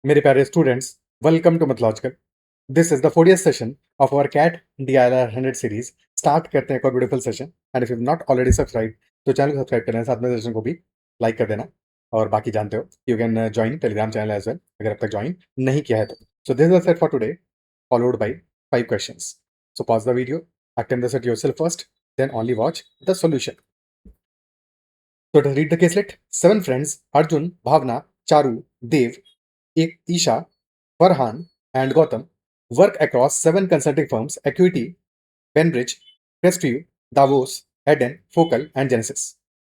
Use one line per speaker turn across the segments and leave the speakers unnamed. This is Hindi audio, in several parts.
मेरे प्यारे students, welcome to Mathlogical. This is the 40th session of our CAT DILR 100 series. Start करते हैं एक और beautiful session. And if you not already subscribe तो चैनल को सब्सक्राइब करना है, साथ में सेशन को भी लाइक कर देना। और बाकी जानते हो you can join Telegram channel as well अगर अब तक ज्वाइन नहीं किया है तो। So this is set for today, followed by 5 questions. So pause the video, attempt the set yourself first, then only watch the solution. So to read the caselet, 7 friends Arjun, Bhavna, Charu, Dev, Isha, Farhan, and Gautam work across 7 consulting firms: Acuity, Penbridge, Crestview, Davos, Eden, Focal, and Genesis.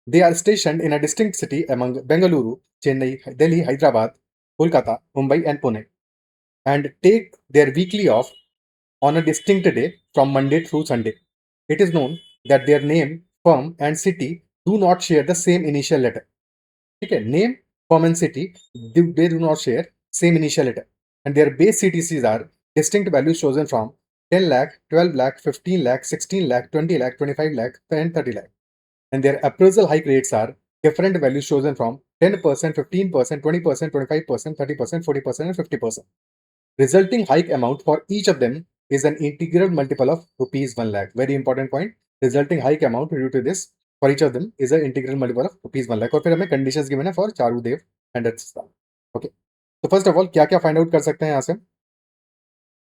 They are stationed in a distinct city among Bengaluru, Chennai, Delhi, Hyderabad, Kolkata, Mumbai, and Pune, and take their weekly off on a distinct day from Monday through Sunday. It is known that their name, firm, and city do not share the same initial letter. Okay, name, firm, and city, they do not share same initial letter, and their base CTCs are distinct values chosen from 10 lakh, 12 lakh, 15 lakh, 16 lakh, 20 lakh, 25 lakh, and 30 lakh. And their appraisal hike rates are different values chosen from 10%, 15%, 20%, 25%, 30%, 40%, and 50%. Resulting hike amount for each of them is an integral multiple of rupees 1 lakh. Very important point. Resulting hike amount due to this for each of them is an integral multiple of rupees 1 lakh. और फिर हमें conditions given है for Charu Dev and etc. Okay. तो फर्स्ट ऑफ ऑल क्या क्या फाइंड आउट कर सकते हैं यहाँ से?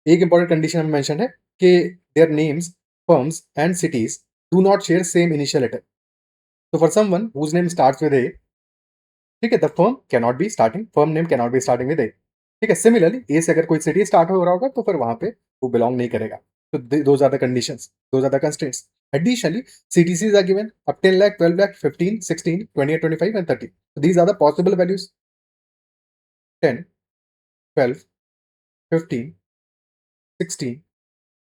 एक इंपॉर्टेंट कंडीशन हमें मेंशन है कि their names, firms and cities do not share same initial letter. तो for someone whose name starts with A, ठीक है, the firm can not be starting, firm name can not be starting with A. ठीक है, सिमिलरली ए से अगर कोई सिटी स्टार्ट हो रहा होगा तो फिर वहां पे वो बिलोंग नहीं करेगा. तो those are the conditions, those are the constraints. Additionally, CTCs are given up 10 lakh, 12 lakh, 15, 16, 28, 25, and 30. So these are the possible values: 10, 12, 15, 16,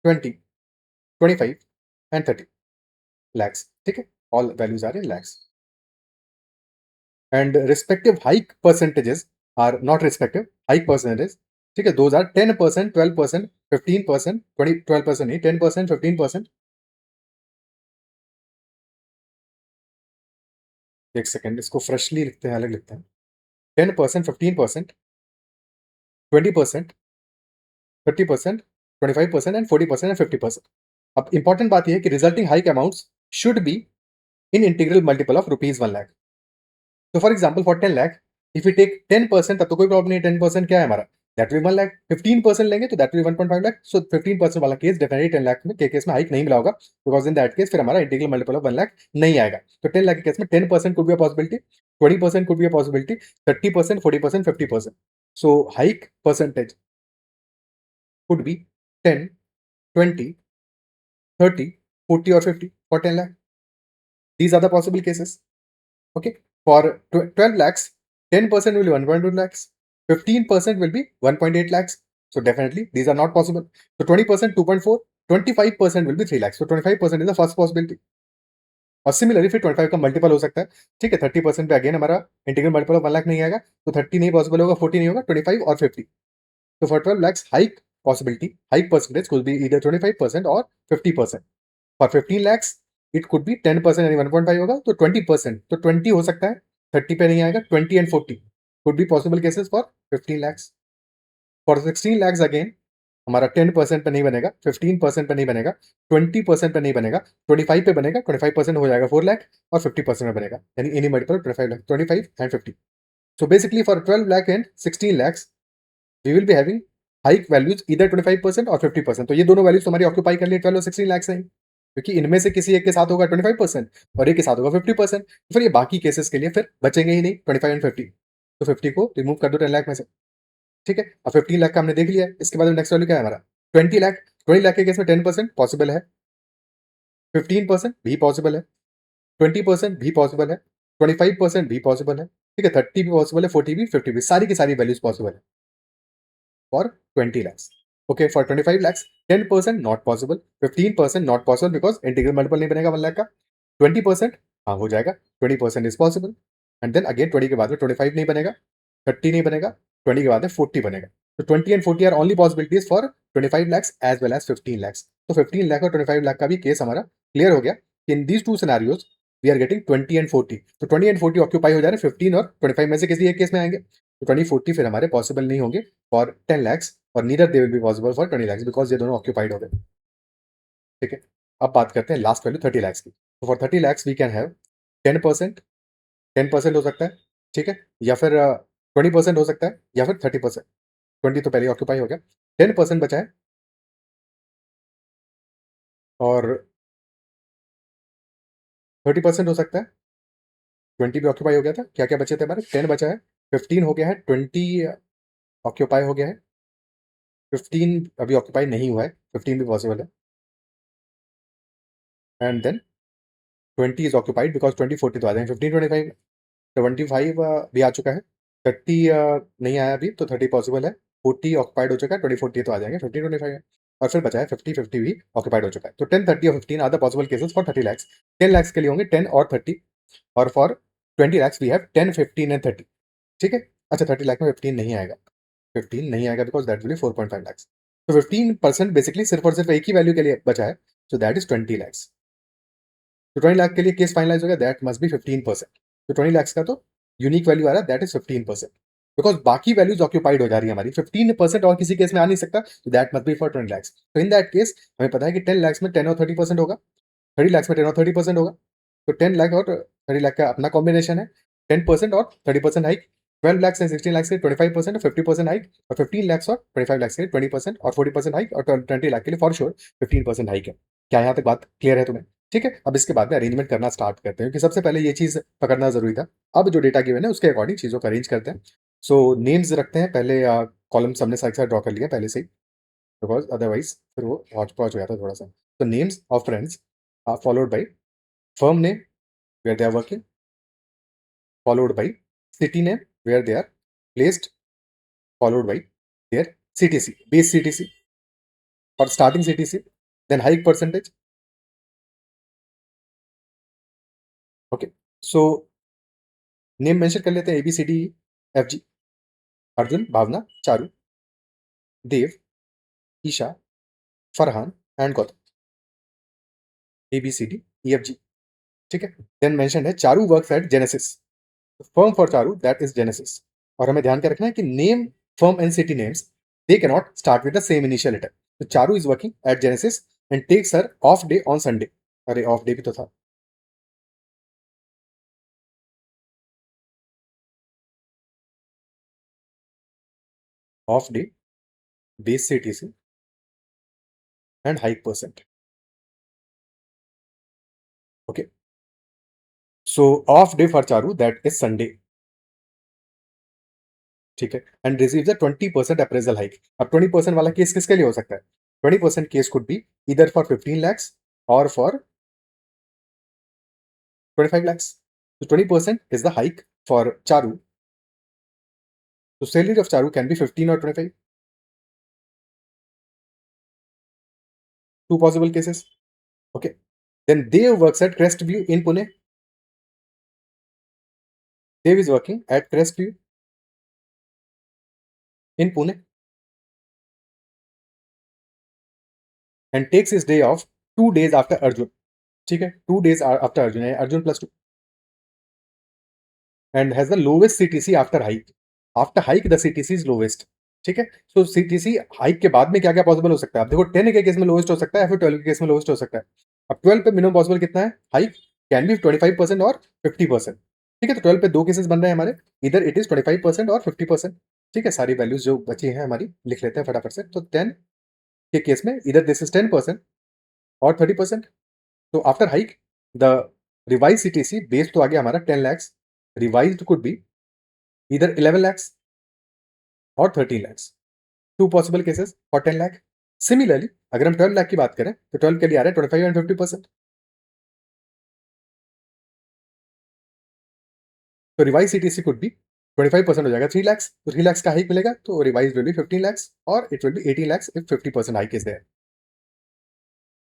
20, 25, and 30 lakhs. ठीक है, all values are in lakhs. And respective hike percentages are not respective hike percentages. ठीक है, those are 10%, 12%, 15%, 20, 12% नहीं, 10%, 15%. एक सेकेंड, इसको फ्रेशली लिखते हैं, अलग लिखते हैं. 10%, 15%, 20%, 30%, 25% एंड 40% एंड 50%. अब इंपॉर्टेंट बात यह है कि resulting hike amounts should be in integral multiple of rupees 1 lakh. So for example, for 10 lakh, if we take 10%, तब तो कोई प्रॉब्लम नहीं. 10% क्या है हमारा, दैट विल 1 लाख. 15% लेंगे तो दैट विल 1.5 लाख. सो 15% वाला केस डेफिनेटली 10 लाख में के केस में हाइक नहीं मिला होगा, बिकॉज इन दैट केस फिर हमारा इंटीग्रल मल्टीपल ऑफ 1 लाख नहीं आएगा. तो 10 लाख के केस में 10% could be a possibility, 20% could be a possibility, 30%, 40%, 50%. So hike percentage could be 10, 20, 30, 40 or 50 for 10 lakh. These are the possible cases. Okay. For 12 lakhs, 10% will be 1.2 lakhs, 15% will be 1.8 lakhs. So definitely these are not possible. So 20%, 2.4, 25% will be 3 lakhs. So 25% is the first possibility. और सिमिलरली फिर 25 का मल्टीपल हो सकता है. ठीक है, 30% पे अगेन हमारा इंटीग्रल मल्टीपल ऑफ 1 लाख नहीं आएगा, तो 30 नहीं पॉसिबल होगा, 40 नहीं होगा, 25 और 50. तो for 12 lakhs, hike possibility, hike percentage could be either 25% और 50%. For 15 lakhs it could B 10% यानी 1.5 होगा, तो 20%, तो 20 हो सकता है, 30 पे नहीं आएगा. 20 and 40 could be possible cases for 15 lakhs. For 16 lakhs again हमारा 10% पे नहीं बनेगा, 15% पे नहीं बनेगा, 20% पे नहीं बनेगा, 25 पे बनेगा, 25% हो जाएगा 4 लाख, और 50% में बनेगा, यानी any multiple 25 lakh, 25 and 50. So basically for 12 lakh and 16 lakhs we will be having hike values either 25% और 50%. तो ये दोनों वैल्यूज तुम्हारी ऑक्यूपाई कर लिए 12 और 16 lakhs नहीं, क्योंकि इनमें से किसी एक के साथ होगा 25% और एक के साथ होगा 50%. तो फिर ये बाकी केसेस के लिए फिर बचेंगे ही नहीं 25 एंड 50. तो 50 को रिमूव कर दो 10 लाख में से. ठीक है, अब 15 लाख का हमने देख लिया. इसके बाद नेक्स्ट वैल्यू क्या है हमारा, 20 लाख. 20 लाख के केस में 10% पॉसिबल है, 15% भी पॉसिबल है, 20% भी पॉसिबल है, 25% भी पॉसिबल है. ठीक है, 30 भी पॉसिबल है, 40 भी, 50 भी, सारी की सारी वैल्यूज पॉसिबल है for 20 lakhs. Okay, for 25 lakhs, 10% not possible, 15% not possible because integral multiple नहीं बनेगा 1 लाख का. 20% हाँ हो जाएगा, 20% is possible. And then again 20 के बाद में 25 नहीं बनेगा, 30 नहीं बनेगा, 20 के बाद में 40 बनेगा. तो 20 and 40 are only possibilities for 25 lakhs as well as 15 lakhs. तो 15 लाख और 25 लाख का भी केस हमारा क्लियर हो गया. In these two scenarios we are getting 20 and 40. तो 20 एंड 40 ऑक्यूपाई हो जा रहे हैं, 15 और 25 में से किसी एक केस में आएंगे. तो 2040 फिर हमारे पॉसिबल नहीं होंगे फॉर 10 lakhs और neither they will be possible for 20 lakhs because ये दोनों ऑक्यूपाइड हो गए। ठीक है, अब बात करते हैं लास्ट वैल्यू 30 lakhs की। तो for 30 lakhs we can have 10%, 10% हो सकता है, ठीक है, या फिर 20% हो सकता है, या फिर 30%। 20 तो पहले ऑक्यूपाई हो गया, 10% बचा है और 30% हो सकता है। 20 भी ऑक्यूपाई हो गया था, क्या क्या बचे थे हमारे, 10 बचा है, 15 हो गया है, 20 ऑक्यूपाई हो गया है, 15 अभी ऑक्यूपाई नहीं हुआ है, 15 भी पॉसिबल है, and then 20 is occupied because 20 40 तो आ जाएंगे, 15 25, 25 भी आ चुका है, 30 नहीं आया अभी तो 30 पॉसिबल है, 40 ऑक्यूपाइड हो चुका है, 20 40 तो आ जाएंगे, 15 25 है, और फिर बचा है 50 50 भी ऑक्यूपाइड हो चुका है। तो 10 30 और 15 are the possible cases for 30 lakhs। 10 lakhs के लिए होंगे 10 और 30, और for 20 lakhs we have 10 15 and 30। ठीक है, अच्छा 30 लाख में 15 नहीं आएगा, 15 नहीं आएगा because that will be 4.5 lakhs। तो 15% बेसिकली सिर्फ और सिर्फ एक ही वैल्यू के लिए बचा है, सो दैट इज 20 lakhs। तो 20 लाख के लिए केस फाइनलाइज हो गया, दैट मस्ट बी 15%। तो 20 lakhs का तो यूनिक वैल्यू आ रहा है, दैट इज 15%, बिकॉज बाकी वैल्यूज ऑक्यूपाइड हो जा रही है हमारी, 15% और किसी केस में आ नहीं सकता, तो that must be for 20 lakhs। तो इन दैट केस हमें पता है कि 10 lakhs में 10 और 30% होगा, 30 lakhs में 10 और 30% होगा, तो 10 लाख और 30 लाख का अपना कॉम्बिनेशन है, 10% और 30% हाइक, 12 lakhs एंड 16 lakhs के 25% और 50% हाइक, और 15 lakhs और 25 lakhs के 20% और 40% हाइक, और 20 लाख के लिए फॉर श्योर 15% हाइक है। क्या यहाँ तक बात क्लियर है तुम्हें? ठीक है, अब इसके बाद में अरेंजमेंट करना स्टार्ट करते हैं, क्योंकि सबसे पहले ये चीज पकड़ना जरूरी था। अब जो डेटा गिवन है उसके अकॉर्डिंग चीजों को अरेंज करते हैं। सो नेम्स रखते हैं पहले, कॉलम्स हमने साइड साइड ड्रॉ कर लिया पहले से ही, बिकॉज अदरवाइज फिर वो हॉच पॉच हो जाता है थोड़ा सा। तो names of friends are followed by firm name where they are working, followed by city name where they are placed, followed by their CTC, base CTC or starting CTC, then hike percentage. Okay, so name mention कर लेते हैं ABCDEFG, Arjun, Bhavna, Charu, Dev, Isha, Farhan and Gautam, ABCDEFG। ठीक है, देन मेंशन है Charu works at Genesis, firm for Charu that is Genesis. और हमें ध्यान क्या रखना है कि name, firm and city names they can not start with the same initial letter. तो Charu is working at Genesis and takes her off day on Sunday. अरे ऑफ डे भी तो था, of day, base CTC and hike percent. Okay, so of day for Charu that is Sunday. ठीक है, and receives a 20% appraisal hike. अब 20% वाला केस किसके लिए हो सकता है? 20% केस कुड बी इधर फॉर 15 lakhs और for 25 lakhs। So 20% is the hike for Charu. So salary of Charu can be 15 or 25. Two possible cases. Okay. Then Dev works at Crestview in Pune. Dev is working at Crestview in Pune and takes his day off 2 days after Arjun. ठीक है, 2 days after Arjun, Arjun plus 2, and has the lowest CTC after hike. After hike the CTC is lowest. ठीक है, सो सीटीसी हाइक के बाद में क्या क्या पॉसिबल हो सकता है? अब देखो 10 के केस में लोवेस्ट हो सकता है, या फिर 12 के केस में लोवेस्ट हो सकता है। अब 12 पे मिनिमम पॉसिबल कितना है हाइक? कैन बी 25% और 50%। ठीक है, तो 12 पे दो केसेस बन रहे हैं हमारे, इधर इट इज 25% और 50%। ठीक है, सारी वैल्यूज जो बची हैं हमारी लिख लेते हैं फटाफट से। तो 10 के केस में इधर दिस इज 10% और 30%। तो after hike the revise CTC base तो आ गया हमारा 10 lakhs, रिवाइज कुड बी इधर 11 lakhs और 13 lakhs। Two possible cases for 10 lakh. Similarly अगर हम 12 लाख की बात करें तो 12 के लिए आ रहा है 25 एंड 50%। तो रिवाइज सीटीसी कुड बी 25% हो जाएगा 3 lakhs, तो 3 lakhs का हाइक मिलेगा, तो रिवाइज विल बी 15 lakhs और it will be 18 lakhs if 50% hike is there.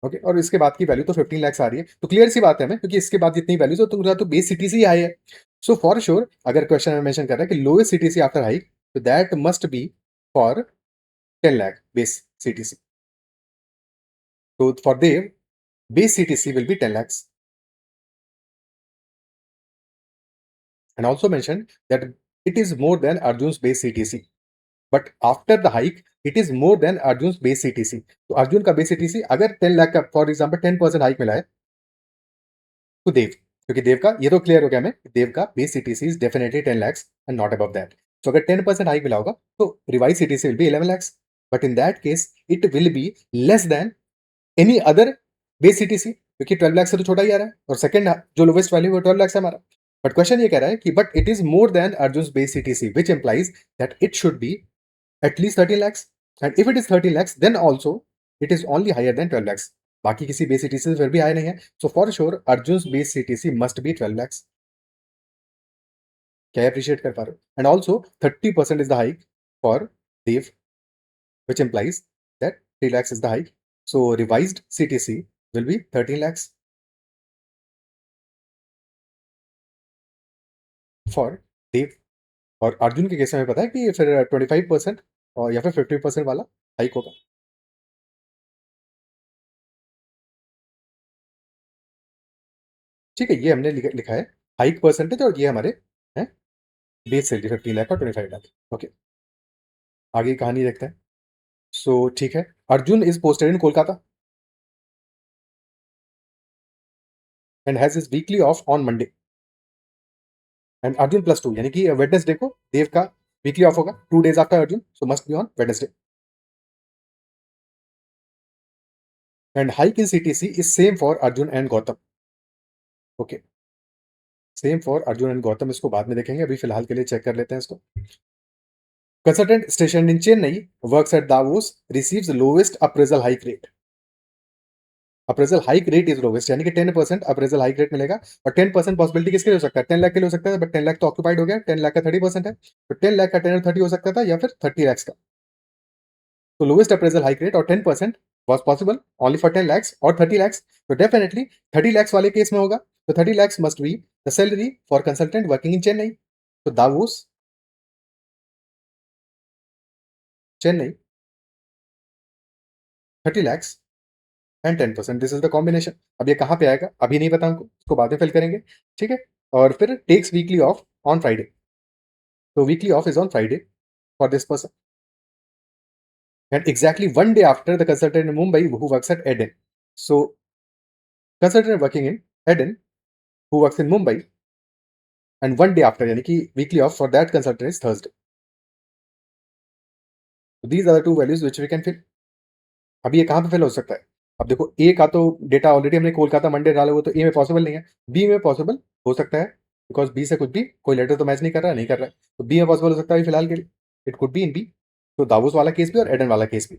Okay, और इसके बाद की वैल्यू तो 15 lakhs आ रही है, तो क्लियर सी बात है हमें, क्योंकि इसके बाद जितनी वैल्यूज हो तो बेस सीटीसी आई है। सो फॉर श्योर अगर क्वेश्चन में मेंशन कर रहा है कि लोएस्ट सीटीसी आफ्टर हाइक, तो that must be for 10 lakh base CTC. तो for Dev base CTC will be 10 lakhs, and also mentioned that it is more than Arjun's base CTC. But after the hike, it is more than Arjun's base CTC. तो अर्जुन का बेस CTC अगर 10 लाख का फॉर एग्जांपल 10% हाइक मिला है तो देव, क्योंकि देव का ये तो क्लियर हो गया हमें, देव का base CTC is definitely 10 lakhs and not above that. तो अगर 10% हाइक मिला होगा तो revise CTC will B 11 lakhs. But in that case it will be less than any other base CTC, क्योंकि 12 लाख से तो छोटा ही आ रहा है और सेकंड जो लोवेस्ट वैल्यू वो 12 लाख है हमारा. बट क्वेश्चन ये कह रहा है कि but it is more than Arjun base CTC which implies that it should be at least 30 lakhs. And if it is 30 lakhs, then also it is only higher than 12 lakhs. बाकी किसी बेस CTC से फिर भी हाई नहीं है. So for sure, Arjun's base CTC must be 12 lakhs. क्या अप्रिशिएट कर पा रहे हो? And also 30% is the hike for Dev, which implies that 3 lakhs is the hike. So revised CTC will be 13 lakhs for Dev. और अर्जुन के केस में हमें पता है कि फिर 25% और या फिर 50% वाला हाइक होगा. ठीक है, ये हमने लिखा है हाइक परसेंटेज और ये हमारे हैं बेस सैलरी 15 लाख और 25 लाख. ओके, आगे की कहानी देखते हैं. सो ठीक है, Arjun is posted in Kolkata and has his weekly off on Monday. And Arjun +2 यानी कि वेडनेसडे को देव का वीकली ऑफ होगा 2 days after Arjun, so must be on Wednesday. And hike in CTC is same for Arjun and Gautam. Okay, same for Arjun and Gautam, इसको बाद में देखेंगे, अभी फिलहाल के लिए चेक कर लेते हैं इसको. Consultant stationed in Chennai works at Davos receives lowest appraisal hike rate. Appraisal hike rate is lowest, यानी कि 10% अप्रेजल हाइक रेट मिलेगा. और 10% पॉसिबिलिटी किसके लिए हो सकता है? 10 लाख के लिए हो सकता है, बट 10 लाख तो ऑक्यूपाइड हो गया. 10 लाख का 30% है, तो 10 लाख का 10 और 30 हो सकता था, या फिर 30 lakhs का. तो लोवेस्ट अप्रेजल हाइक रेट और 10% was possible only for 10 lakhs और 30 lakhs. तो डेफिनेटली 30 lakhs वाले केस में होगा. तो 30 lakhs must be the salary for consultant working in Chennai. तो Davos Chennai 30 lakhs and 10%, this is the combination. अब ये कहाँ पे आएगा अभी नहीं पता हमको, इसको बाद में फिल करेंगे. ठीक है, और फिर takes weekly off on Friday. तो weekly off is on Friday for this person. And exactly 1 day after the consultant in Mumbai who works at Eden. So consultant working in Eden who works in Mumbai and 1 day after, यानी कि weekly off for that consultant is Thursday. These are the 2 values which we can fill. अभी ये कहाँ पे फिल हो सकता है? अब देखो, ए का तो डेटा ऑलरेडी हमने कोलकाता मंडे डाला हुआ, तो ए में पॉसिबल नहीं है. बी में पॉसिबल हो सकता है, बिकॉज बी से कुछ भी कोई लेटर तो मैच नहीं कर रहा है, नहीं कर रहा है. तो बी में पॉसिबल हो सकता है फिलहाल के लिए. It could be in B. तो दावोस वाला केस भी और एडन वाला केस भी.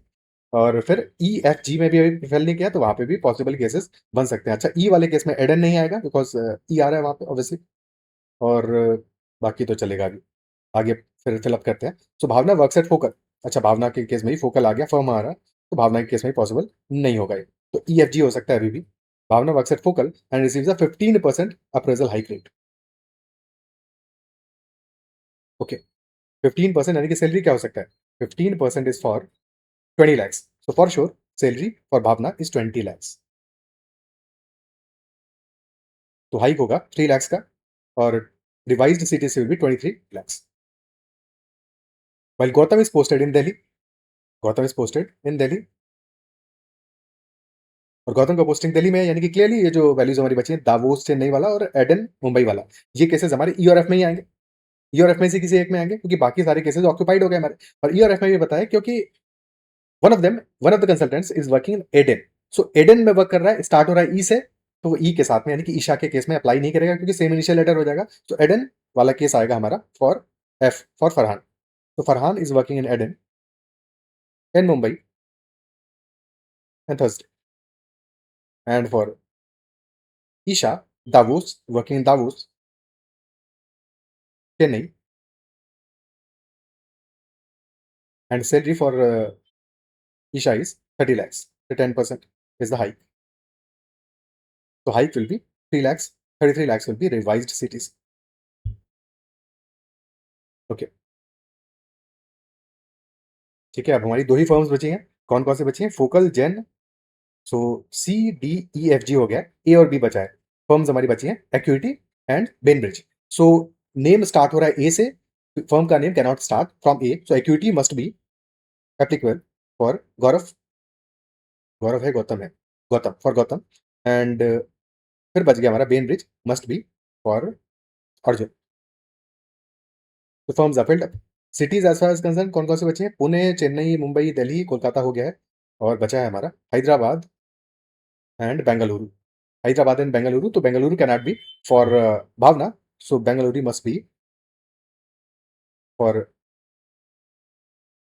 और फिर EFG में भी अभी फिल नहीं किया, तो वहां पे भी पॉसिबल केसेस बन सकते हैं. अच्छा, ई वाले केस में एडन नहीं आएगा, बिकॉज ई आ रहा है वहां पे ऑब्वियसली. और बाकी तो चलेगा अभी, आगे फिर फिलअप करते हैं. सो भावना वर्क्स एट फोकल. अच्छा, भावना के केस में ही फोकल आ गया, फर्म आ रहा है, तो भावना के केस में पॉसिबल नहीं होगा ये. तो EFG हो सकता है अभी भी. Bhavna works at Focal and receives a 15% appraisal hike rate. Okay, 15% यानी कि सैलरी क्या हो सकता है? 15% is for 20 lakhs. So for sure salary for Bhavna is 20 lakhs. तो हाइक होगा 3 lakhs का और revised CTC will be 23 lakhs. While Gotham is posted in Delhi, Gautam is posted in Delhi. और गौतम का पोस्टिंग दिल्ली में है, यानी कि क्लियरली ये जो वैल्यूज हमारी बची हैं, दावोस चेन्नई वाला और एडन मुंबई वाला, ये केसेस हमारे ई और एफ में ही आएंगे. ई और एफ में से किसी एक में आएंगे, क्योंकि बाकी सारे केसेस ऑक्यूपाइड हो गए हमारे. और ई और एफ में भी बताया क्योंकि one of the consultants is working in Aden. So Aden में वर्क कर रहा है, स्टार्ट हो रहा है ई से, तो वो ई के साथ में, यानी कि ईशा के केस में अप्लाई नहीं करेगा, क्योंकि सेम इनिशियल लेटर हो जाएगा. तो एडन वाला केस आएगा हमारा फॉर एफ फॉर फरहान. तो Farhan is working in Eden and Mumbai and Thursday. And for Isha, Davos, working in Davos, Chennai, and salary for Isha is 30 lakhs. The 10% is the hike. So hike will be 3 lakhs, 33 lakhs will be revised cities. Okay. ठीक है, अब हमारी 2 ही फर्म्स बची हैं. कौन कौन सी बची हैं? फोकल, जेन. सो CDEFG हो गया, ए और बी बचा है. फर्म्स हमारी बची हैं Acuity and Bainbridge. So name start हो रहा है ए से, फर्म का name cannot start from A, so Acuity must be applicable for Gaurav, Gaurav है गौतम है, गौतम फॉर गौतम, एंड फिर बच गया हमारा Bainbridge must be for Arjun. तो firms are filled up. Cities as far as concern कौन कौन से बचे हैं? पुणे, चेन्नई, मुंबई, दिल्ली, कोलकाता हो गया है, और बचा है हमारा हैदराबाद एंड बेंगलुरु। हैदराबाद एंड बेंगलुरु, तो Bengaluru cannot be for Bhavna, so Bengaluru must be for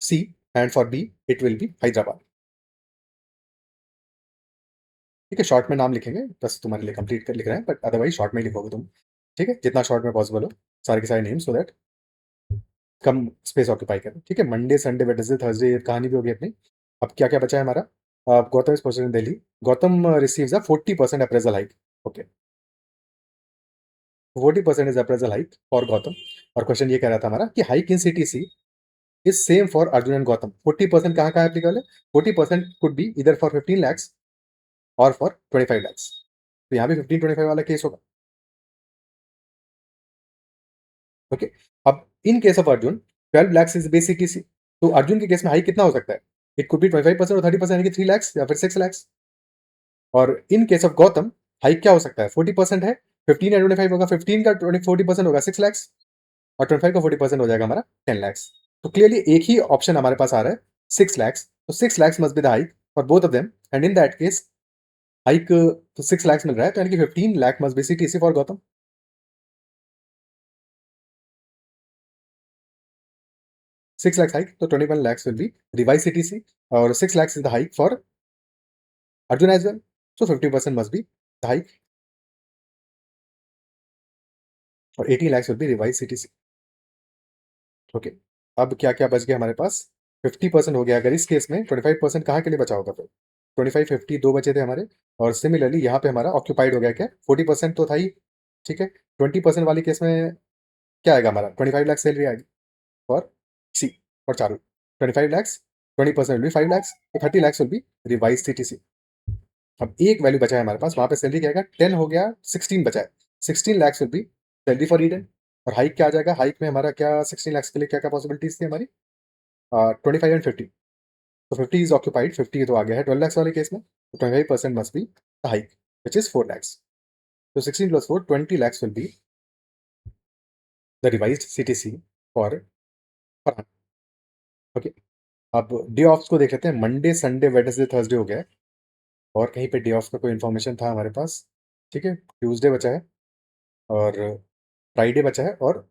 C, and for B it will be Hyderabad. ठीक है, शॉर्ट में नाम लिखेंगे, बस तुम्हारे लिए कंप्लीट कर लिख रहे हैं, बट अदरवाइज शॉर्ट में ही लिखोगे तुम। ठीक है, जितना शॉर्ट में पॉसिबल हो सारे के सारे name, so that come space occupy करें। ठीक है, मंडे, संडे, वेडनेसडे, थर्सडे कहानी भी होगी अपनी। अब क्या क्या बचा है हमारा? Gautam is posted in Delhi, Gautam receives a 40% appraisal hike. Okay, 40% is appraisal hike for Gautam. और क्वेश्चन ये कह रहा था हमारा कि hike in CTC is same for Arjun and Gautam. 40% कहाँ कहाँ एप्लीकेबल है? 40% कुड बी इधर फॉर 15 lakhs और फॉर 25 lakhs। तो यहाँ भी 15-25 वाला केस होगा। ओके, अब in case of Arjun 12 lakhs is base CTC, तो अर्जुन के केस में हाइक कितना हो सकता है? इट कुड बी 25% और 30%, यानी कि 3 lakhs या फिर 6 lakhs। और in case of Gautam hike क्या हो सकता है? 40% है, 15 या 25 होगा, 15 का 40% होगा 6 lakhs, और 25 का 40% हो जाएगा हमारा 10 lakhs। तो क्लियरली एक ही ऑप्शन हमारे पास आ रहा है, 6 lakhs, तो 6 lakhs must be the hike for both of them, and in that case hike तो 6 lakhs मिल रहा है, तो यानी कि 15 lakh must be CTC for Gautam. 6 lakhs hike, तो 21 lakhs will be revise CTC, और 6 lakhs is the hike for Arjun as well, so 50% must be the hike, और 18 lakhs will be revise CTC. Okay, अब क्या क्या बच गया हमारे पास? 50% हो गया। अगर इस केस में 25% कहाँ के लिए बचा होगा फिर? 25, 50 दो बचे थे हमारे, और सिमिलरली यहाँ पे हमारा ऑक्यूपाइड हो गया क्या? 40% तो था ही। ठीक है, 20% वाले केस में क्या आएगा हमारा? 25 लाख सैलरी आएगी for C, for Charu. 25 lakhs, 20% will be 5 lakhs, तो 30 lakhs will be revise CTC. अब एक वैल्यू बचा है हमारे पास, वहां पे सैलरी क्या आएगा? 10 हो गया, 16 बचा है, 16 lakhs will B salary for Eden. और हाइक क्या आ जाएगा? हाइक में हमारा क्या 16 lakhs के लिए क्या क्या पॉसिबिलिटीज थी हमारी? 25 एंड 50, तो 50 इज ऑक्यूपाइड, 50 तो आ गया है 12 lakhs वाले केस में, तो 25% must be the hike which is 4 lakhs, तो 16 plus 4, 20 lakhs will be the revised CTC for Farhan. Okay, अब डे ऑफ को देख लेते हैं। मंडे, संडे, वेडनेसडे, थर्सडे हो गया है, और कहीं पे डे ऑफ का कोई इन्फॉर्मेशन था हमारे पास? ठीक है, ट्यूसडे बचा है, और फ्राइडे बचा है, और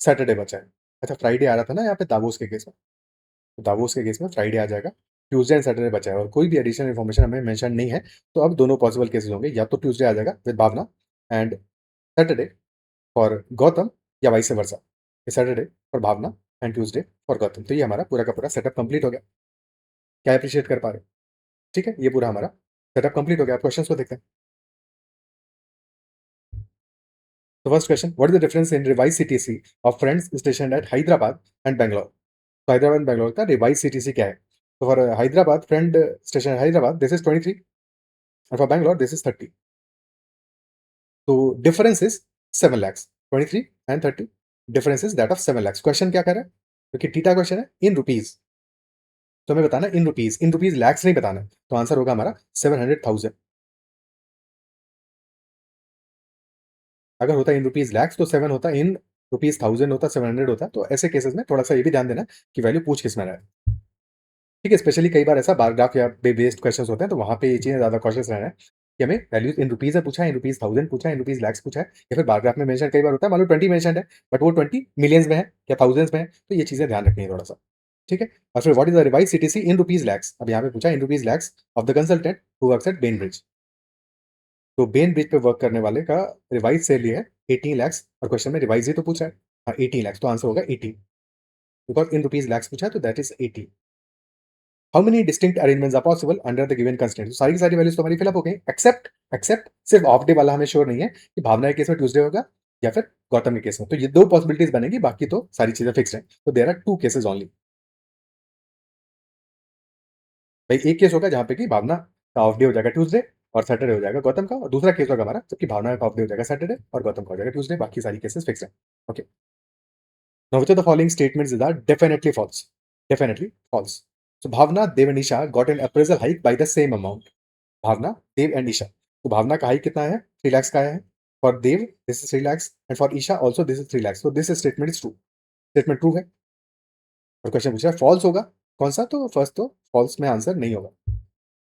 सैटरडे बचा है। अच्छा, फ्राइडे आ रहा था ना यहाँ पे दावोस के केस में, तो दावोस के केस में फ्राइडे आ जाएगा। ट्यूसडे एंड सैटरडे बचा है, और कोई भी एडिशनल इन्फॉर्मेशन हमें मेंशन नहीं है, तो अब दोनों पॉसिबल केसेस होंगे, या तो ट्यूसडे आ जाएगा with Bhavna, and Saturday for Gautam, या vice versa, Saturday for Bhavna and Tuesday for Gautam. तो ये हमारा पूरा का पूरा सेटअप कंप्लीट हो गया। क्या अप्रिशिएट कर पा रहे हो? ठीक है, ये पूरा हमारा सेटअप कंप्लीट हो गया। आप क्वेश्चंस को देखते हैं। तो first question, what is the difference in revise CTC of friends station at Hyderabad and Bangalore? तो हैदराबाद एंड बैंगलोर का रिवाइज सीटीसी क्या है? तो for Hyderabad friend station Hyderabad this is 23, and for Bangalore this is 30. So difference is 7 lakhs, 23 and 30, difference is that of 7 lakhs। Question क्या कर रहा है? क्योंकि थीटा क्वेश्चन है इन रुपीज, तो हमें बताना इन रुपीज लैक्स नहीं बताना, तो आंसर होगा हमारा 700,000। अगर होता इन रुपीज लैक्स तो 7 होता, इन रुपीज 1000 होता, 700 होता। तो ऐसे केसेस में थोड़ा सा ये भी ध्यान देना कि वैल्यू पूछ किस में रहा है। ठीक है, स्पेशली कई बार ऐसा बार ग्राफ या बेस्ड क्वेश्चन होते हैं, तो वहां पे ये चीजें ज्यादा कॉशियस रहना है कि हमें वैल्यूज इन रुपीज में पूछा है, इन रुपीज 1000 पूछा है, इन रुपीज लैक्स पूछा है, या फिर बार ग्राफ में मेंशन कई बार होता है, मान लो 20 मेंशन है, बट वो 20 मिलियंस में है या थाउजेंड्स में है, तो ये चीजें ध्यान रखनी है थोड़ा सा। ठीक है, और फिर what is the revise CTC in rupees lakhs? अब यहाँ पे पूछा in rupees lakhs of the consultant who works eight Ben bridge. तो बेन ब्रिज पे वर्क करने वाले का रिवाइज सैलरी है 18 lakhs, और क्वेश्चन में रिवाइज ही तो पूछा है। हाँ, 18 lakhs, तो आंसर होगा 18, बिकॉज इन रुपीज लैक्स पूछा है, तो that is 18। How many distinct arrangements are possible under the given constraint? तो सारी की सारी वैल्यूज तो हमारी फिलअप हो गई, एक्सेप्ट सिर्फ ऑफ डे वाला हमें श्योर नहीं है कि भावना के केस में ट्यूसडे होगा या फिर गौतम के केस में, तो ये दो पॉसिबिलिटीज बनेगी, बाकी तो सारी चीजें फिक्स है। तो there are two cases only. भाई एक केस होगा जहां पे कि भावना का ऑफ डे हो जाएगा ट्यूसडे, और सैटरडे हो जाएगा गौतम का, और दूसरा केस होगा हमारा जबकि भावना का ऑफ डे हो जाएगा सैटरडे और गौतम का हो जाएगा ट्यूसडे, बाकी सारी केसेस फिक्स है। Okay. Now, which of the following statements is definitely false? Definitely false. So, Bhavna, Dev and Isha got an appraisal hike by the same amount. Bhavna, Dev and Isha. तो भावना का हाइक कितना है? 3 lakhs का है. For Dev, this is 3 lakhs, and for Isha also this is 3 lakhs. So this statement is true. Statement true है. और क्वेश्चन पूछ रहा है false होगा. कौन सा? तो फर्स्ट तो false में आंसर नहीं होगा.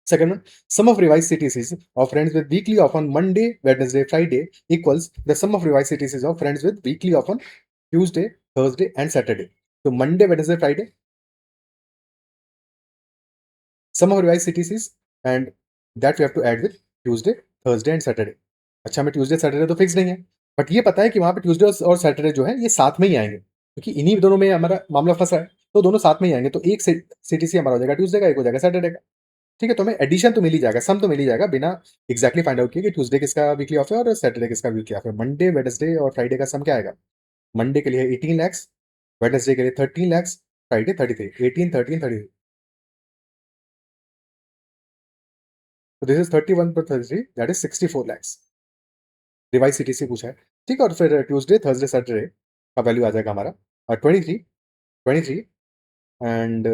Second one, sum of revised CTCs of friends with weekly off on Monday, Wednesday, Friday equals the sum of revised CTCs of friends with weekly off on Tuesday, Thursday and Saturday. So Monday, Wednesday, Friday, sum of revised CTCs, and that we have to add with Tuesday, Thursday and Saturday. अच्छा, हमें Tuesday, Saturday तो फिक्स नहीं है, बट ये पता है कि वहाँ पे Tuesday और Saturday जो है ये साथ में ही आएंगे, क्योंकि इन्हीं दोनों में हमारा मामला फंसा है, तो दोनों साथ में ही आएंगे. तो एक CTC हमारा हो जाएगा Tuesday का, एक हो जाएगा Saturday का. ठीक है, तो हमें एडिशन तो मिल ही जाएगा, सम तो मिल ही जाएगा, बिना एग्जैक्टली फाइंड आउट किए कि ट्यूसडे किसका वीकली ऑफ है और सैटरडे किसका वीकली ऑफ है. मंडे, वेडनेसडे और फ्राइडे का सम क्या आएगा? मंडे के लिए 18 lakhs, वेडनेसडे के लिए 13 lakhs, फ्राइडे 33, 18, 13, 33. तो दिस इज 31 पर 33, that is 64 lakhs. Revise CTC पूछा है. ठीक है, और फिर ट्यूसडे, थर्सडे, सैटरडे का वैल्यू आ जाएगा हमारा 23 and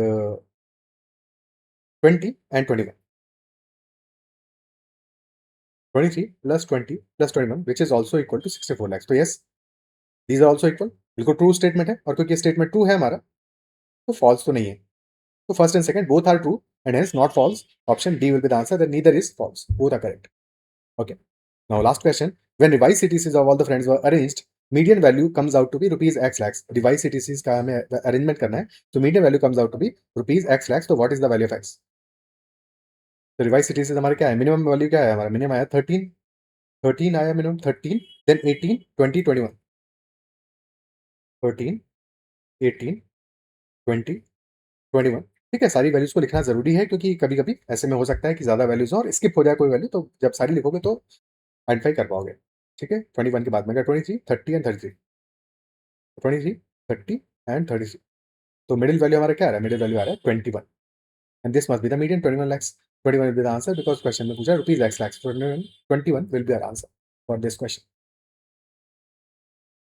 20 and 21. 23 plus 20 plus 21 which is also equal to 64 lakhs. तो yes, these are also equal. बिल्कुल ट्रू स्टेटमेंट है, और क्योंकि स्टेटमेंट ट्रू है हमारा, तो फॉल्स तो नहीं है. तो first and second both are true and hence not false. Option D will be the answer, that neither is false. Both are correct. Okay. Now last question. When revise CTCs of all the friends were arranged, median value comes out to be rupees x lakhs. Revise CTCs का हमें अरेंजमेंट करना है, तो median value comes out to be rupees x lakhs. तो what is the value of x? तो रिवाइज सीटीसीज हमारे क्या है? मिनिमम वैल्यू क्या है हमारा? मिनिमम आया 13 आया मिनिमम, 13, देन 18, 20, 21. 13, 18, 20, 21. ठीक है, सारी वैल्यूज को लिखना जरूरी है, क्योंकि कभी कभी ऐसे में हो सकता है कि ज्यादा वैल्यूज हो और स्किप हो जाए कोई वैल्यू, तो जब सारी लिखोगे तो आइडेंटिफाई कर पाओगे. ठीक है, 21 के बाद में 23, 30 एंड 33. 23, 30 एंड 33. तो मिडिल वैल्यू हमारा क्या आ रहा है? मिडिल वैल्यू आ रहा है 21, and this must be the median. 21 lakhs. 21 will be the answer, because question में पूछा rupees x lakhs. 21 will be our answer for this question.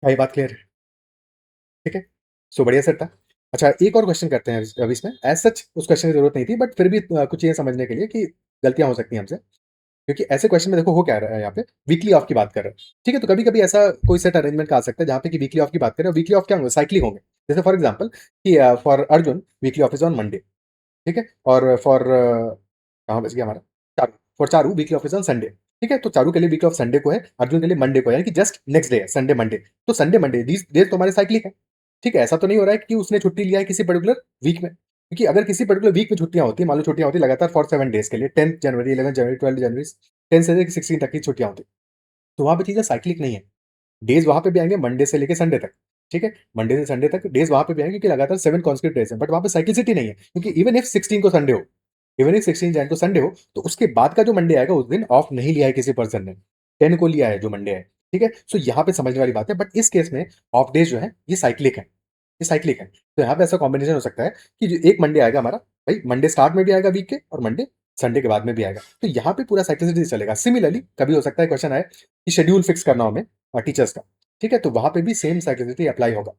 क्या ये बात क्लियर है? ठीक है, सो बढ़िया सेट था. अच्छा, एक और क्वेश्चन करते हैं अभी इसमें. एज सच उस क्वेश्चन की जरूरत नहीं थी, बट फिर भी कुछ चीजें समझने के लिए कि गलतियां हो सकती हैं हमसे, क्योंकि ऐसे क्वेश्चन में देखो हो क्या रहा है यहाँ पे, वीकली ऑफ की बात कर रहे हैं. ठीक है, तो कभी कभी ऐसा कोई सेट अरेंजमेंट का आ सकता है जहाँ पे कि वीकली ऑफ की बात करें, और वीकली ऑफ क्या होंगे? साइक्लिक होंगे. जैसे फॉर एग्जाम्पल कि for Arjun weekly off is on Monday. ठीक है, और फॉर कहाँ बच गया हमारा? Charu. For Charu weekly off is on Sunday. ठीक है, तो चारू के लिए वीकली ऑफ संडे को है, अर्जुन के लिए मंडे को है, यानी कि जस्ट नेक्स्ट डे है संडे मंडे. तो संडे मंडे दीज डेज तो हमारे साइक्लिक है. ठीक है, ऐसा तो नहीं हो रहा है कि उसने छुट्टी लिया है किसी पर्टिकुलर वीक में, क्योंकि अगर किसी पर्टिकुलर वीक में छुट्टियां होती है, मान लो छुट्टियां होती लगातार फॉर 7 days के लिए, 10 जनवरी, 11 जनवरी, 12 जनवरी, 10 से 16 तक की छुट्टियां होती, तो वहां पे चीजें साइक्लिक नहीं है. डेज वहां पे भी आएंगे मंडे से लेकर संडे तक. ठीक है, मंडे से संडे तक डेज वहां पे भी आएंगे, क्योंकि लगातार 7 कॉन्स्टिट्यूट डेज है, बट वहां पे साइक्लिसिटी नहीं है, क्योंकि इवन इफ 16 को संडे हो, इवन इफ 16 जैन को संडे हो, तो उसके बाद का जो मंडे आएगा उस दिन ऑफ नहीं लिया है किसी पर्सन ने, 10 को लिया है जो मंडे है. ठीक है, सो यहाँ पे समझने वाली बात है, बट इस केस में ऑफ डेज जो है ये साइक्लिक है, ये साइक्लिक है. तो यहाँ पे ऐसा कॉम्बिनेशन हो सकता है कि जो एक मंडे आएगा हमारा, भाई मंडे स्टार्ट में भी आएगा वीक के, और मंडे संडे के बाद में भी आएगा, तो यहाँ पे पूरा साइक्लिसिटी चलेगा. सिमिलरली कभी हो सकता है क्वेश्चन आए कि शेड्यूल फिक्स करना हो हमें टीचर्स का. ठीक है, तो वहां पे भी सेम साइक्लिसिटी अप्लाई होगा.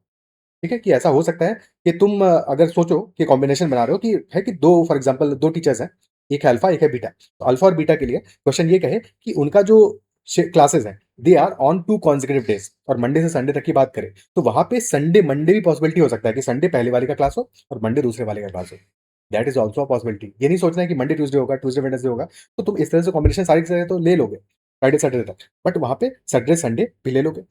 ठीक है, कि ऐसा हो सकता है कि तुम अगर सोचो कि कॉम्बिनेशन बना रहे हो कि है कि दो, फॉर एग्जांपल दो टीचर्स हैं, एक है अल्फा एक है बीटा, तो अल्फा और बीटा के लिए क्वेश्चन ये कहे कि उनका जो क्लासेस हैं they are on 2 consecutive days, और मंडे से संडे तक की बात करें, तो वहां पे संडे मंडे भी पॉसिबिलिटी हो सकता है कि संडे पहले वाले का क्लास हो और मंडे दूसरे वाले का क्लास हो. That is also possibility. ये नहीं सोचना है कि मंडे ट्यूसडे होगा, ट्यूसडे वेडनेसडे होगा, तो तुम इस तरह से कॉम्बिनेशन सारी तरह तो ले लोगे फ्राइडे सैटरडे तक, बट वहां पे सैटरडे संडे भी ले लोगे,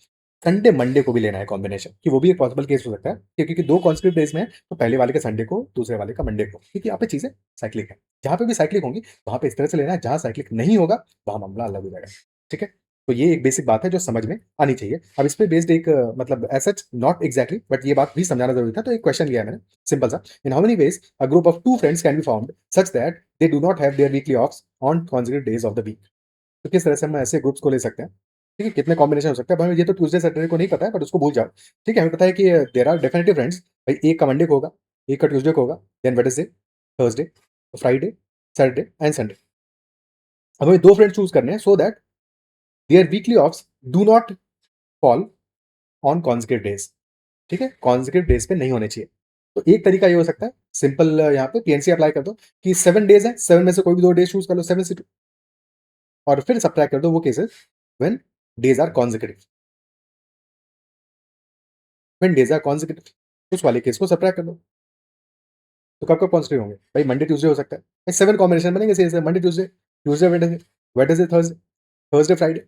संडे मंडे को भी लेना है कॉम्बिनेशन, कि वो भी एक पॉसिबल केस हो सकता है, क्योंकि दो कॉन्स्टिट्यूट डेज में है, तो पहले वाले के संडे को दूसरे वाले का मंडे को, क्योंकि यहाँ पे चीजें साइक्लिक है. जहां पे भी साइक्लिक होंगी वहां पे इस तरह से लेना है, जहां साइक्लिक नहीं होगा वहां मामला अलग हो जाएगा. ठीक है, तो ये एक बेसिक बात है जो समझ में आनी चाहिए. अब इस पे बेस्ड एक मतलब ऐसा नॉट एग्जैक्टली, बट ये बात भी समझाना जरूरी था, तो एक क्वेश्चन लिया है मैंने सिंपल सा. In how many ways a group of 2 friends can be formed such that they do not have their weekly offs on consecutive days of the week? तो किस तरह से हम ऐसे ग्रुप्स को ले सकते हैं? ठीक है, कितने कॉम्बिनेशन हो सकता है? हमें ये तो ट्यूसडे सैटरडे को नहीं पता है, बट उसको भूल जाओ. ठीक है, हमें पता है कि देयर आर डेफिनेटली फ्रेंड्स. भाई एक का मंडे को होगा, एक का ट्यूसडे को होगा, then Wednesday, Thursday, Friday, Saturday and Sunday. अब हमें दो फ्रेंड्स चूज करने हैं so that their weekly offs do not fall on consecutive days. ठीक है? कॉन्सेक्यूटिव डेज़ पे नहीं होने चाहिए। तो एक तरीका ये हो सकता है, सिंपल यहाँ पे पीएनसी अप्लाई कर दो कि 7 डेज़ हैं, 7 में से कोई भी 2 डेज़ चूज़ कर लो, 7 से 2 और फिर सब्ट्रैक्ट कर दो वो cases when days are consecutive. When days are consecutive, उस वाले केस को सब्ट्रैक्ट कर दो। तो कब-कब कॉन्सेक्यूटिव होंगे? भाई मंडे, ट्यूसडे हो सकता है। भाई 7 कॉम्बिनेशन बनेंगे सही से Monday, Tuesday, Tuesday, Wednesday, Wednesday, Thursday, Thursday, Friday,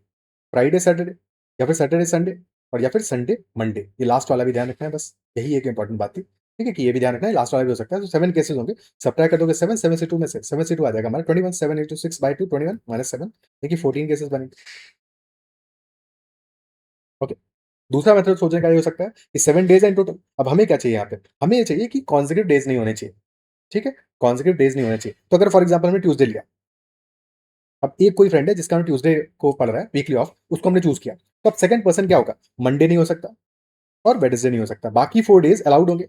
Friday, Saturday या फिर सैटरडे, संडे और या फिर संडे, मंडे। ये लास्ट वाला भी ध्यान रखना है बस, यही एक इंपॉर्टेंट बात थी। ठीक है? कि ये भी ध्यान रखना है, लास्ट वाला भी हो सकता है। तो 7 केसेस होंगे, सब्ट्रैक्ट कर दोगे 7, 7 से 2 में से 7 से 2 आ जाएगा हमारा 21, 7 इंटू 6 बाय 2 21 माइनस 7 देखिए 14 केसेस बनेंगे। ओके। दूसरा मेथड सोचने का ये हो सकता है कि 7 डेज़ है इन टोटल। अब हमें क्या चाहिए यहाँ पे? हमें ये चाहिए कि कॉन्सेक्यूटिव डेज़ नहीं होने चाहिए। ठीक है? कॉन्सेक्यूटिव डेज़ नहीं होने चाहिए। तो अगर फॉर एग्जांपल हमने ट्यूसडे लिया, अब एक कोई फ्रेंड है जिसका ट्यूसडे को पड़ रहा है वीकली ऑफ, उसको हमने चूज़ किया। तो अब सेकंड पर्सन क्या होगा? मंडे नहीं हो सकता और वेडनेसडे नहीं हो सकता। बाकी 4 डेज़ अलाउड होंगे।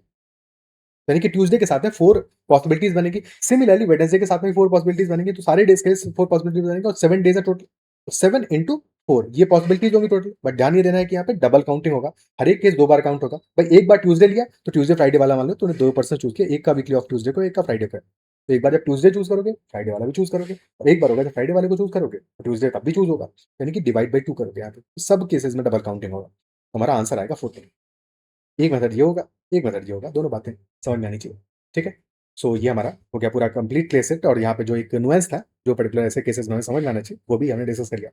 यानी कि ट्यूसडे के साथ में 4 पॉसिबिलिटीज़ बनेगी। सिमिलरली वेडनेसडे के साथ में 4 पॉसिबिलिटीज़ बनेंगी। तो सारे डेज़ के 4 पॉसिबिलिटीज़ बनेंगे और 7 डेज़ है टोटल। तो 7 इंटू 4 ये पॉसिबिलिटीज़ होंगी टोटल। बट ध्यान ये देना है कि यहाँ पे डबल काउंटिंग होगा। हर एक केस 2 बार काउंट होगा। भाई एक बार ट्यूसडे लिया तो ट्यूसडे फ्राइडे वाला मान लो तूने 2 पर्सन चूज़ किया। एक का वीकली ऑफ ट्यूसडे को, एक का फ्राइडे को है। तो एक बार जब ट्यूसडे चूज़ करोगे, फ्राइडे वाला भी चूज़ करोगे और एक बार होगा जब फ्राइडे वाले को चूज़ करोगे, तो ट्यूसडे तब भी चूज़ होगा। यानी कि डिवाइड बाय 2 करोगे यहाँ पे। सब केसेस में डबल काउंटिंग होगा। हमारा आंसर आएगा 14। एक मेथड ये होगा, एक मेथड ये होगा, दोनों बातें समझ में आनी चाहिए, ठीक है? सो ये हमारा हो गया पूरा कंप्लीट क्लियर सेट और यहाँ पे जो एक नुआंस था, जो पर्टिकुलर ऐसे केसेस में हमें समझ में आना चाहिए, वो भी हमने डिस्कस कर लिया।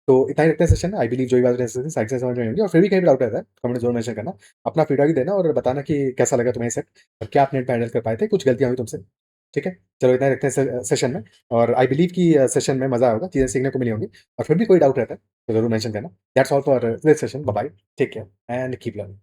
तो इतना ही रखते हैं सेशन में, आई बिलीव जो भी बात डिस्कस की सारी चीज़ें समझ में आई होंगी और फिर भी कहीं भी डाउट रहता है, कमेंट ज़रूर मेंशन करना। अपना फीडबैक भी देना और बताना कि कैसा लगा तुम्हें ये सेट और क्या आप नेट पे हैंडल कर पाए थे, कुछ गलतियाँ हुई तुमसे, ठीक है? चलो इतना ही रखते हैं सेशन में और आई बिलीव कि सेशन में मज़ा आया होगा, चीज़ें सीखने को मिली होंगी और फिर भी कोई डाउट रहता है, तो ज़रूर मेंशन करना। That's all for this session, bye bye, take care and keep learning.